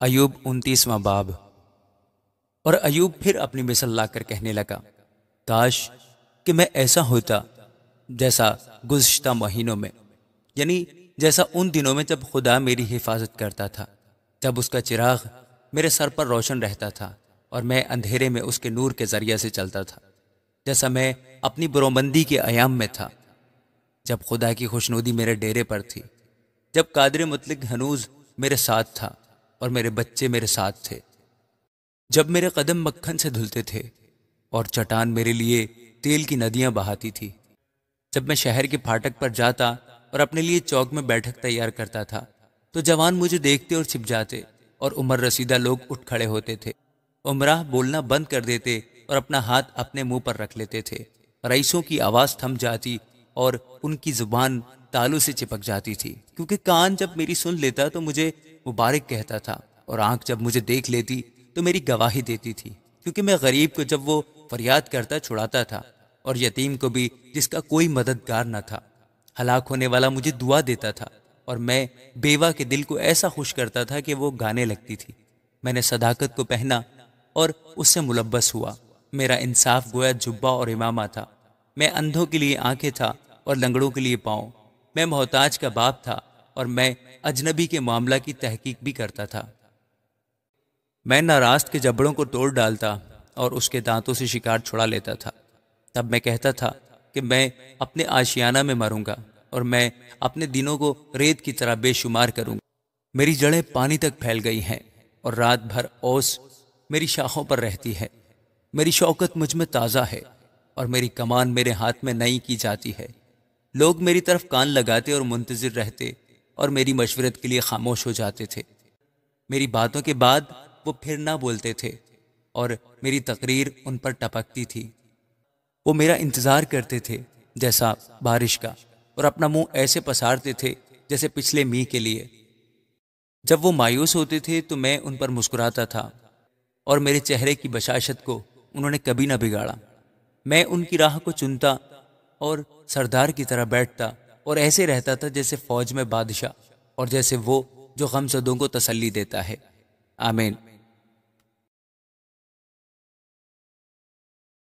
ایوب 29واں باب۔ اور ایوب پھر اپنی مثل لا کر کہنے لگا، کاش کہ میں ایسا ہوتا جیسا گزشتہ مہینوں میں، یعنی جیسا ان دنوں میں جب خدا میری حفاظت کرتا تھا، جب اس کا چراغ میرے سر پر روشن رہتا تھا اور میں اندھیرے میں اس کے نور کے ذریعے سے چلتا تھا، جیسا میں اپنی برومندی کے ایام میں تھا، جب خدا کی خوشنودی میرے ڈیرے پر تھی، جب قادر مطلق ہنوز میرے ساتھ تھا اور میرے بچے میرے ساتھ تھے، جب میرے قدم مکھن سے دھلتے تھے اور چٹان میرے لیے تیل کی ندیاں بہاتی تھی، جب میں شہر کے پھاٹک پر جاتا اور اپنے لیے چوک میں بیٹھک تیار کرتا تھا، تو جوان مجھے دیکھتے اور چھپ جاتے اور عمر رسیدہ لوگ اٹھ کھڑے ہوتے تھے، عمراہ بولنا بند کر دیتے اور اپنا ہاتھ اپنے منہ پر رکھ لیتے تھے، رئیسوں کی آواز تھم جاتی اور ان کی زبان تالو سے چپک جاتی تھی، کیونکہ کان جب میری سن لیتا تو مجھے مبارک کہتا تھا، اور آنکھ جب مجھے دیکھ لیتی تو میری گواہی دیتی تھی، کیونکہ میں غریب کو جب وہ فریاد کرتا چھڑاتا تھا، اور یتیم کو بھی جس کا کوئی مددگار نہ تھا۔ ہلاک ہونے والا مجھے دعا دیتا تھا، اور میں بیوہ کے دل کو ایسا خوش کرتا تھا کہ وہ گانے لگتی تھی۔ میں نے صداقت کو پہنا اور اس سے ملبس ہوا، میرا انصاف گویا جبہ اور امامہ تھا، میں اندھوں کے لیے آنکھیں تھا اور لنگڑوں کے لیے پاؤں، میں محتاج کا باپ تھا اور میں اجنبی کے معاملہ کی تحقیق بھی کرتا تھا۔ میں ناراست کے جبڑوں کو توڑ ڈالتا اور اس کے دانتوں سے شکار چھڑا لیتا تھا۔ تب میں کہتا تھا کہ میں اپنے آشیانہ میں مروں گا اور میں اپنے دنوں کو ریت کی طرح بے شمار کروں گا۔ میری جڑیں پانی تک پھیل گئی ہیں اور رات بھر اوس میری شاخوں پر رہتی ہے۔ میری شوکت مجھ میں تازہ ہے اور میری کمان میرے ہاتھ میں نئی کی جاتی ہے۔ لوگ میری طرف کان لگاتے اور منتظر رہتے اور میری مشورت کے لیے خاموش ہو جاتے تھے۔ میری باتوں کے بعد وہ پھر نہ بولتے تھے اور میری تقریر ان پر ٹپکتی تھی۔ وہ میرا انتظار کرتے تھے جیسا بارش کا، اور اپنا منہ ایسے پسارتے تھے جیسے پچھلے میںہ کے لیے۔ جب وہ مایوس ہوتے تھے تو میں ان پر مسکراتا تھا، اور میرے چہرے کی بشاشت کو انہوں نے کبھی نہ بگاڑا۔ میں ان کی راہ کو چنتا اور سردار کی طرح بیٹھتا اور ایسے رہتا تھا جیسے فوج میں بادشاہ، اور جیسے وہ جو غمزدوں کو تسلی دیتا ہے۔ آمین۔